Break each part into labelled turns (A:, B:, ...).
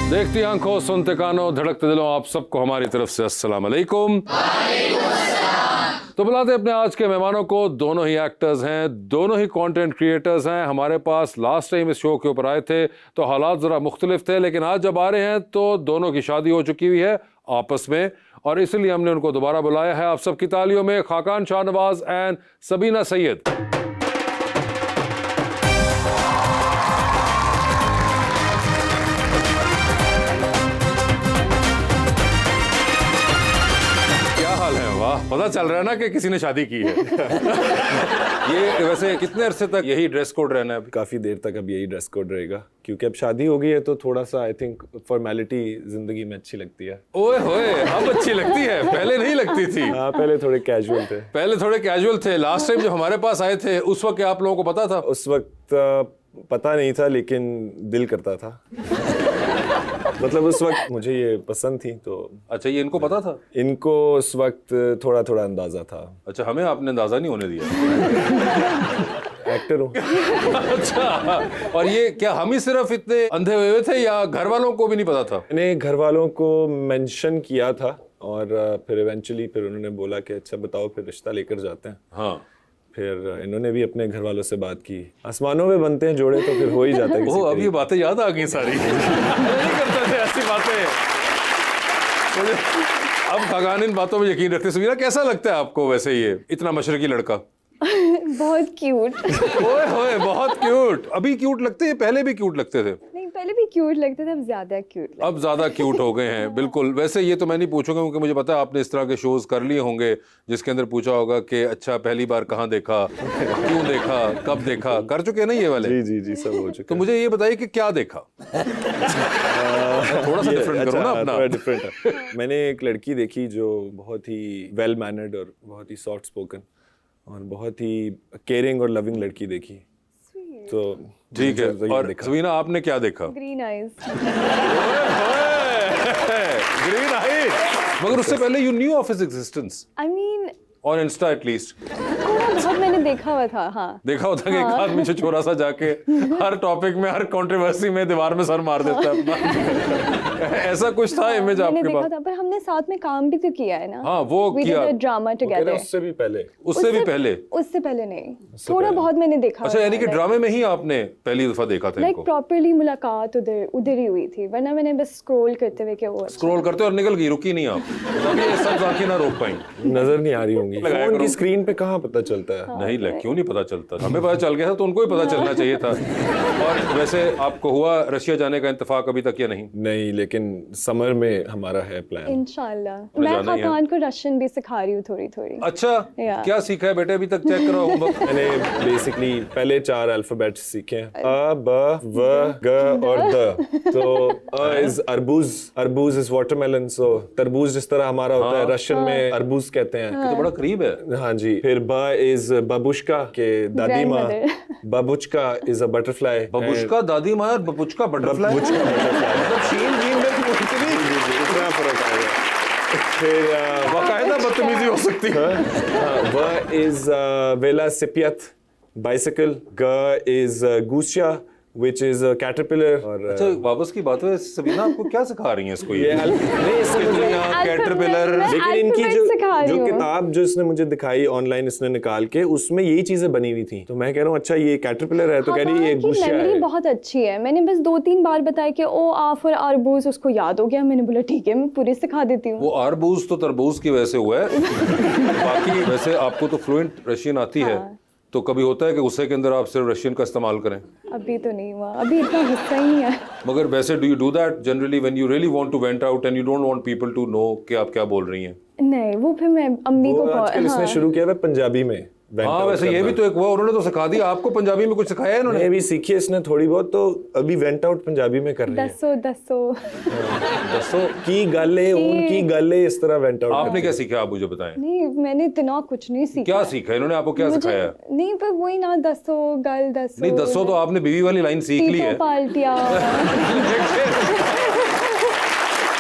A: देखती आंखों, सुनते कानों, धड़कते दिलों, आप सबको हमारी तरफ से अस्सलाम वालेकुम। तो बुलाते अपने आज के मेहमानों को। दोनों ही एक्टर्स हैं, दोनों ही कंटेंट क्रिएटर्स हैं। हमारे पास लास्ट टाइम इस शो के ऊपर आए थे तो हालात ज़रा मुख्तलिफ थे, लेकिन आज जब आ रहे हैं तो दोनों की शादी हो चुकी हुई है आपस में, और इसलिए हमने उनको दोबारा बुलाया है। आप सबकी तालियों में खाकान शाहनवाज एंड सबीना सैयद। पता चल रहा है ना कि किसी ने शादी की है। ये वैसे कितने अरसे तक यही ड्रेस कोड रहना है?
B: काफ़ी देर तक अब यही ड्रेस कोड रहेगा, क्योंकि अब शादी हो गई है तो थोड़ा सा आई थिंक फॉर्मेलिटी जिंदगी में अच्छी लगती है।
A: ओए होए, अब अच्छी लगती है, पहले नहीं लगती थी।
B: हाँ, पहले थोड़े कैजुअल थे। लास्ट टाइम जब हमारे पास आए थे उस वक्त आप लोगों को पता था? उस वक्त पता नहीं था, लेकिन दिल करता था। मतलब उस वक्त मुझे ये पसंद थी तो।
A: अच्छा, ये इनको पता था?
B: इनको उस वक्त थोड़ा थोड़ा अंदाजा था।
A: अच्छा, हमें आपने अंदाजा नहीं होने दिया।
B: एक्टर हूँ।
A: अच्छा, और ये क्या हम ही सिर्फ इतने अंधे हुए थे या घर वालों को भी नहीं पता था?
B: मैंने घर वालों को मेंशन किया था और फिर इवेंचुअली फिर उन्होंने बोला कि अच्छा बताओ, फिर रिश्ता लेकर जाते हैं।
A: हाँ,
B: फिर इन्होंने भी अपने घर वालों से बात की। आसमानों में बनते हैं जोड़े तो फिर हो ही जाता है।
A: ओह, अब ये बातें याद आ गई सारी। नहीं करते थे ऐसी बातें। अब खाकान इन बातों में यकीन रखते। सबीना, कैसा लगता है आपको वैसे ये इतना मशरकी लड़का?
C: बहुत क्यूट।
A: ओए होए, बहुत क्यूट। अभी क्यूट लगते हैं, पहले भी क्यूट लगते थे?
C: नहीं, पहले भी क्यूट लगते थे, अब ज्यादा क्यूट लगते।
A: अब ज्यादा क्यूट हो गए हैं। बिल्कुल। वैसे ये तो मैं नहीं पूछूंगा क्योंकि मुझे पता है आपने इस तरह के शोज कर लिए होंगे जिसके अंदर पूछा होगा कि अच्छा पहली बार कहाँ देखा, क्यों देखा, कब देखा। कर चुके हैं ना ये वाले?
B: जी सब हो चुका।
A: तो मुझे ये बताइए कि क्या देखा। थोड़ा सा डिफरेंट करो ना अपना।
B: डिफरेंट। मैंने एक लड़की देखी जो बहुत ही वेल मैनर्ड और बहुत ही सॉफ्ट स्पोकन और बहुत ही केयरिंग और लविंग लड़की देखी। तो
A: ठीक है। और सबीना, आपने क्या देखा?
C: Green eyes.
A: Green eyes. मगर उससे पहले you new of his existence?
C: I mean
A: on Insta at least.
C: बहुत मैंने देखा हुआ था। हाँ,
A: देखा होता कि एक आदमी जो छोरा सा जाके हर टॉपिक में, हर कंट्रोवर्सी में दीवार में सर मार देता है अपना। ऐसा कुछ था इमेज आपके पास?
C: था, पर हमने साथ में काम भी तो किया है ना।
A: हाँ, वो किया।
C: Drama together.
B: उससे भी पहले
C: उससे पहले नहीं, थोड़ा बहुत मैंने देखा।
A: अच्छा, यानी कि ड्रामे में ही आपने पहली दफा देखा था इनको?
C: प्रॉपर्ली मुलाकात उधर ही हुई थी, वरना मैंने बस स्क्रॉल करते हुए क्या हुआ।
A: स्क्रॉल करते और निकल गई, रुकी नहीं आप? तब ये सब आंखें ना रोक पाई।
B: नजर नहीं आ रही होंगी। फोन की स्क्रीन पे कहाँ पता चलता है?
A: नहीं, क्यों नहीं पता चलता? हमें पता चल गया था तो उनको भी पता चलना चाहिए था। और वैसे आपको हुआ रशिया जाने का इंतफाक अभी तक या नहीं?
B: नहीं, लेकिन समर में हमारा है प्लान।
C: इंशाल्लाह। मैं खाकान को रशियन भी सिखा रही हूँ थोड़ी।
A: अच्छा, क्या सीखा है बेटे अभी तक? चेक करो होमवर्क।
B: मैंने बेसिकली पहले 4 अल्फाबेट्स सीखे हैं, अ, ब, व, ग और द। तो अ इज अरबूज, अरबूज इज वाटरमेलन। सो तरबूज जिस तरह हमारा होता है, रशियन में अरबूज कहते हैं।
A: तो बड़ा करीब है।
B: हाँ जी। फिर ब इज बबुश्का के दादी माँ। बबुचका इज अ बटरफ्लाई।
A: बबुश्का दादी माँ और बबुचका बटरफ्लाई। मतलब शीन जीन में
B: इतना फर्क आएगा। फिर
A: बाकायदा बदतमीजी हो सकती है।
B: व इज वेलासिपियत बाइसिकल। ग is गूसिया which is a caterpillar। और
A: अच्छा, वापस की बात है, सबीना आपको क्या सिखा रही हैं इसको? ये
B: नहीं,
A: कैटरपिलर।
B: लेकिन इनकी जो किताब जो इसने मुझे दिखाई ऑनलाइन, इसने निकाल के, उसमें यही चीजें बनी हुई थी। तो मैं कह रहा हूँ अच्छा ये कैटरपिलर है, तो कह रही ये गुस्सा है।
C: मेमोरी बहुत अच्छी है। मैंने बस 2-3 बार बताया कि ओ आफ और अरबूज, उसको याद हो गया। मैंने बोला ठीक है, मैं पूरी सिखा देती हूँ।
A: वो अरबूज तो तरबूज की वजह से हुआ है। बाकी वैसे आपको तो फ्लुएंट रशियन आती है, तो कभी होता है कि गुस्से के अंदर आप सिर्फ रशियन का इस्तेमाल करें?
C: अभी तो नहीं हुआ, अभी इतना गुस्सा ही नहीं है।
A: मगर वैसे do you do that generally when you really want to went out and you don't want people to know कि आप क्या बोल रही हैं?
C: नहीं, वो फिर मैं अम्मी को
B: आजकल इसने शुरू किया था पंजाबी में।
A: हाँ, वैसे ये भी तो एक हुआ, उन्होंने तो सिखा दिया आपको। पंजाबी में कुछ सिखाया है इन्होंने?
B: ये भी सीखी है इसने थोड़ी बहुत, तो अभी वेंट आउट पंजाबी में कर रही है।
A: दसो
B: की गले, उनकी गले, इस तरह वेंट आउट।
A: आपने क्या सीखा, आप मुझे बताएं।
C: नहीं, मैंने इतना कुछ नहीं सीखा।
A: क्या सीखा इन्होंने आपको? क्या सिखाया?
C: नहीं, पर वही ना, दसो गल दसो।
A: नहीं, दसो तो आपने बीवी वाली लाइन सीख ली है।
C: पाल्टिया।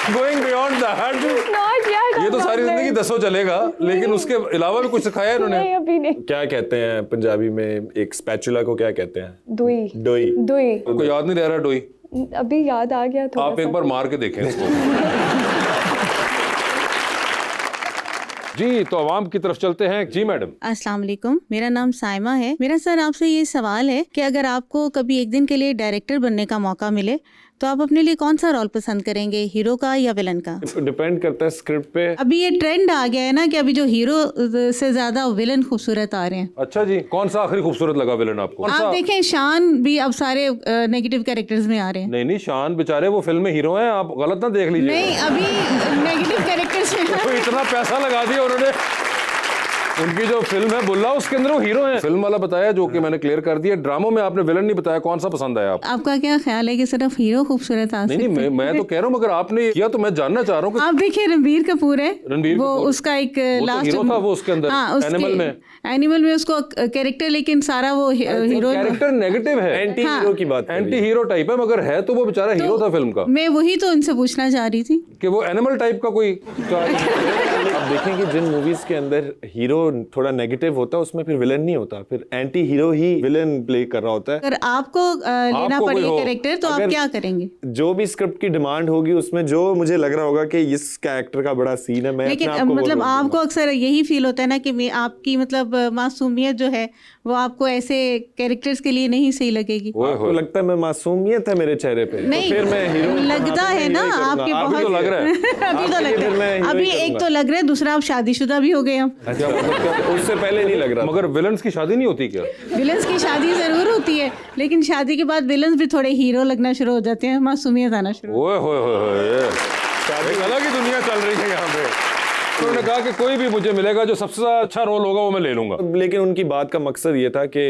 A: Going beyond that, ये तो सारी जिंदगी दसों चलेगा, लेकिन उसके अलावा भी कुछ सिखाया है इन्होंने?
C: नहीं, अभी नहीं।
B: क्या कहते हैं पंजाबी में एक स्पैचुला को? क्या कहते हैं?
C: दोई।
B: डोई।
C: दोई।
A: आपको याद नहीं रह रहा डोई?
C: अभी याद आ गया थोड़ा
A: आप एक
C: सा।
A: बार मार के देखें उसको। जी तो आवाम की तरफ चलते हैं। जी मैडम।
D: अस्सलाम वालेकुम, मेरा नाम साइमा है। मेरा सर आपसे ये सवाल है कि अगर आपको कभी एक दिन के लिए डायरेक्टर बनने का मौका मिले तो आप अपने लिए कौन सा रोल पसंद करेंगे, हीरो का या विलन का?
B: डिपेंड करता है स्क्रिप्ट पे।
D: अभी ये ट्रेंड आ गया है ना कि अभी जो हीरो से ज्यादा विलन खूबसूरत आ रहे हैं।
A: अच्छा जी, कौन सा आखिरी खूबसूरत लगा विलन आपको?
D: आप देखें शान भी अब सारे नेगेटिव कैरेक्टर्स में आ रहे हैं।
A: नहीं नहीं, शान बेचारे वो फिल्म में हीरो हैं, आप गलत ना देख लीजिए।
D: नहीं, अभी नेगेटिव कैरेक्टर्स में
A: तो इतना पैसा लगा दिया उन्होंने, उनकी जो फिल्म है बुल्ला उसके अंदर वो हीरो हैं। फिल्म वाला बताया जो कि मैंने क्लियर कर दिया, ड्रामों में आपने विलन नहीं बताया, कौन सा पसंद आया आपको?
D: आपका क्या ख्याल है कि सिर्फ हीरो खूबसूरत आ
A: नहीं
D: सकते
A: नहीं,
D: हैं?
A: मैं तो कह रहा हूँ, मगर आपने किया तो मैं जानना चाह रहा हूँ कि
D: आप देखिए रणबीर कपूर है,
A: रणबीर
D: वो
A: कपूर।
D: उसका एक
A: वो तो
D: लास्ट
A: हीरो था वो उसके अंदर,
D: एनिमल में उसको कैरेक्टर, लेकिन सारा वो हीरो।
A: कैरेक्टर नेगेटिव है,
B: एंटी हीरो की बात कर रही
A: एंटी हीरो टाइप है, मगर है तो वो बेचारा हीरो था फिल्म का।
D: मैं वही तो उनसे पूछना चाह रही थी
A: कि वो एनिमल टाइप का कोई
B: आप देखें कि जिन मूवीज के अंदर हीरो थोड़ा नेगेटिव होता है उसमें फिर विलन नहीं होता, फिर एंटी हीरो ही विलन प्ले कर रहा होता है।
D: अगर आपको लेना
A: आपको कोई
D: पड़े
A: हो,
D: कैरेक्टर तो आप
B: अगर-
D: क्या करेंगे?
B: जो भी स्क्रिप्ट की डिमांड होगी उसमें जो मुझे लग रहा होगा कि इस कैरेक्टर का बड़ा सीन है, मैं
D: लेकिन
B: अपने आप को वो
D: मतलब
B: रोल
D: आपको
B: दूंगा।
D: अक्सर यही फील होता है ना कि आपकी मतलब मासूमियत जो है वो आपको ऐसे कैरेक्टर्स के लिए नहीं सही लगेगी।
B: आपको लगता है मैं मासूमियत है मेरे चेहरे पे,
D: नहीं,
B: तो फिर मैं हीरो
D: लगता है ना आपके
A: अभी
D: बहुत
A: तो लग रहा है।
D: अभी तो
B: आपके लिए
D: लगता
B: फिर मैं
D: है,
B: हीरो
D: अभी
B: ही
D: एक तो लग रहा है, दूसरा आप शादीशुदा भी हो गए हम।
B: अच्छा, मतलब उससे पहले नहीं लग रहा था।
A: मगर विलन्स की शादी नहीं होती क्या?
D: विलन्स की शादी जरूर होती है, लेकिन शादी के बाद विलन्स भी थोड़े हीरो लगना शुरू हो जाते हैं, मासूमियत आना शुरू।
A: ओए होए होए होए, एक अलग ही दुनिया चल रही है यहाँ पे। तो उन्होंने कहा कि कोई भी मुझे मिलेगा जो सबसे अच्छा रोल होगा वो मैं ले लूंगा।
B: लेकिन उनकी बात का मकसद ये था कि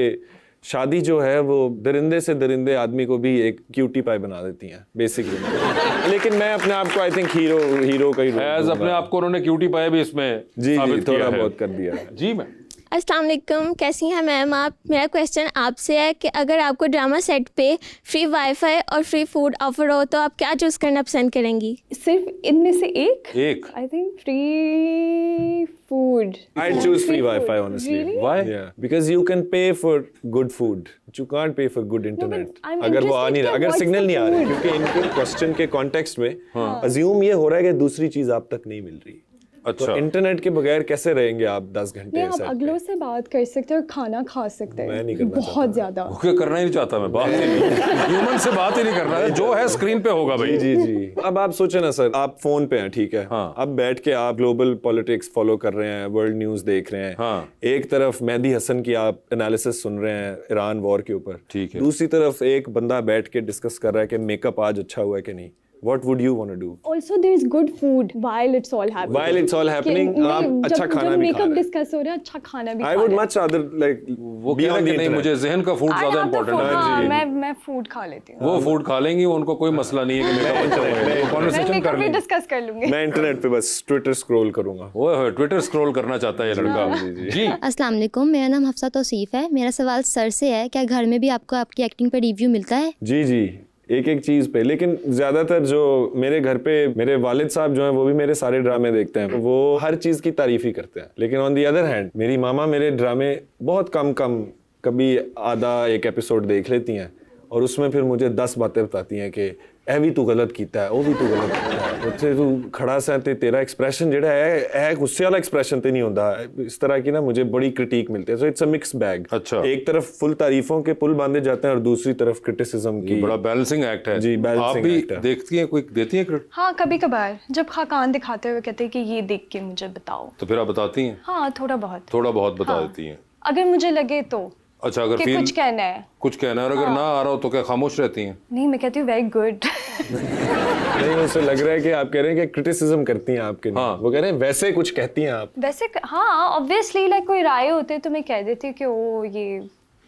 B: शादी जो है वो दरिंदे से दरिंदे आदमी को भी एक क्यूटी पाई बना देती हैं बेसिकली। लेकिन मैं अपने आप को आई थिंक हीरो का ही role
A: एज
B: दूंगा।
A: अपने आप को उन्होंने क्यूटी पाया भी इसमें
B: जी
A: साबित
B: थोड़ा
A: किया है।
B: बहुत कर दिया है।
A: जी मैम।
E: अस्सलाम वालेकुम, कैसी हैं मैम आप? मेरा क्वेश्चन आपसे है कि अगर आपको ड्रामा सेट पे फ्री वाईफाई और फ्री फूड ऑफर हो तो आप क्या चूज़ करना पसंद करेंगी?
C: सिर्फ इनमें से एक? I think free food.
B: I'd choose free Wi-Fi honestly.
C: Really?
A: Why?
B: Yeah, because you can pay for good food, but you can't pay for good internet.
C: I'm
B: अगर वो आ
C: interested
B: नहीं रहा,
C: कि
B: अगर
C: what's
B: सिग्नल
C: the
B: नहीं आ रहे,
C: food?
B: क्योंकि इनके क्वेश्चन के कॉन्टेक्स्ट में अज्यूम ये हो रहा है कि दूसरी चीज आप तक नहीं मिल रही।
A: अच्छा।
B: तो इंटरनेट के बगैर कैसे रहेंगे आप 10 घंटे?
C: नहीं, आप
B: set पे?
C: अगलों से बात कर सकते हो और खाना खा सकते हैं।
B: मैं नहीं करना
C: बहुत ज्यादा।
A: ओके, करना ही नहीं चाहता मैं, बात ही नहीं, ह्यूमन से बात ही नहीं करना है, जो है स्क्रीन पे होगा भाई।
B: जी जी। अब आप सोचे ना सर, आप फोन पे हैं, ठीक है,
A: हाँ।
B: अब बैठ के आप ग्लोबल पॉलिटिक्स फॉलो कर रहे हैं, वर्ल्ड न्यूज देख रहे हैं,
A: हाँ।
B: एक तरफ मेहदी हसन की आप एनालिसिस सुन रहे हैं ईरान वॉर के ऊपर,
A: ठीक है।
B: दूसरी तरफ एक बंदा बैठ के डिस्कस कर रहा है कि मेकअप आज अच्छा हुआ है कि नहीं। What would you want to do?
C: Also, there is good food while it's all happening.
B: While it's all happening,
C: कि
B: आप
C: नहीं,
B: अच्छा खाना
C: जब
B: भी खा
C: मेकअप
B: रहे हैं।
C: डिस्कस हो रहा है, अच्छा खाना भी
B: I
C: खा
B: would
C: रहे हैं।
B: much rather like
A: वो
B: be
A: कह रहे
B: on
A: कि
B: the
A: नहीं, मुझे
B: internet.
A: जहन का फूड
C: I
A: ज्यादा
C: have the
A: इंपॉर्टेंट
C: food,
A: है।
C: हाँ,
B: जी।
C: मैं फूड खा लेती हूँ।
A: वो फूड खा लेंगी, उनको कोई मसला नहीं है कि मेकअप अच्छा
B: मैं
A: होगा, कॉन्वर्सेशन
C: मैं
A: कर
C: मेकअप भी
A: लेंगे।
C: डिस्कस कर लूंगी।
B: मैं इंटरनेट पे बस ट्विटर स्क्रॉल करूंगा।
A: ओए होए, ट्विटर स्क्रॉल करना चाहता है ये लड़का। जी
F: अस्सलाम वालेकुम, मेरा नाम हफ्सा तौसीफ है। मेरा सवाल सर से है, क्या घर में भी आपको आपकी एक्टिंग पर रिव्यू मिलता है?
B: जी जी, एक एक चीज पे, लेकिन ज्यादातर जो मेरे घर पे मेरे वालिद साहब जो हैं वो भी मेरे सारे ड्रामे देखते हैं, वो हर चीज की तारीफ ही करते हैं। लेकिन ऑन दी अदर हैंड मेरी मामा मेरे ड्रामे बहुत कम कभी आधा एक एपिसोड देख लेती हैं और उसमें फिर मुझे 10 बातें बताती हैं कि ए भी तू गलत कीता है, वो भी तू गलत कीता है, उत्थे तू खड़ा सा ते तेरा एक्सप्रेशन जेड़ा है गुस्से वाला एक्सप्रेशन ते नहीं होता। इस तरह की ना मुझे बड़ी क्रिटिक मिलती है। So it's a mix bag.
A: अच्छा।
B: एक तरफ फुल तारीफों के पुल बांधे जाते हैं और दूसरी तरफ क्रिटिसिज्म की।
A: बड़ा बैलेंसिंग एक्ट है।
B: जी, balancing
A: आप भी
B: act है।
A: देखती हैं, कोई देती हैं
C: हाँ, कभी कभार जब खाकान दिखाते हुए कहते हैं कि ये देख के मुझे बताओ,
A: तो फिर आप बताती हैं?
C: हाँ थोड़ा बहुत।
A: थोड़ा बहुत बता
C: हाँ।
A: देती हैं।
C: अगर मुझे लगे तो
A: अच्छा, अगर
C: कि
A: फील
C: कुछ कहना है।
A: कुछ कहना है और अगर ना आ रहा हो तो क्या खामोश रहती हैं?
C: नहीं, मैं कहती हूँ वेरी गुड।
B: नहीं, उसे लग रहा है कि आप कह रहे हैं कि क्रिटिसिज्म करती हैं आपके लिए।
A: हाँ।
B: वो कह रहे हैं वैसे कुछ कहती हैं आप।
C: वैसे हाँ, ऑब्वियसली लाइक कोई राय होते तो मैं कह देती हूँ कि ओ ये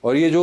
A: और ये जो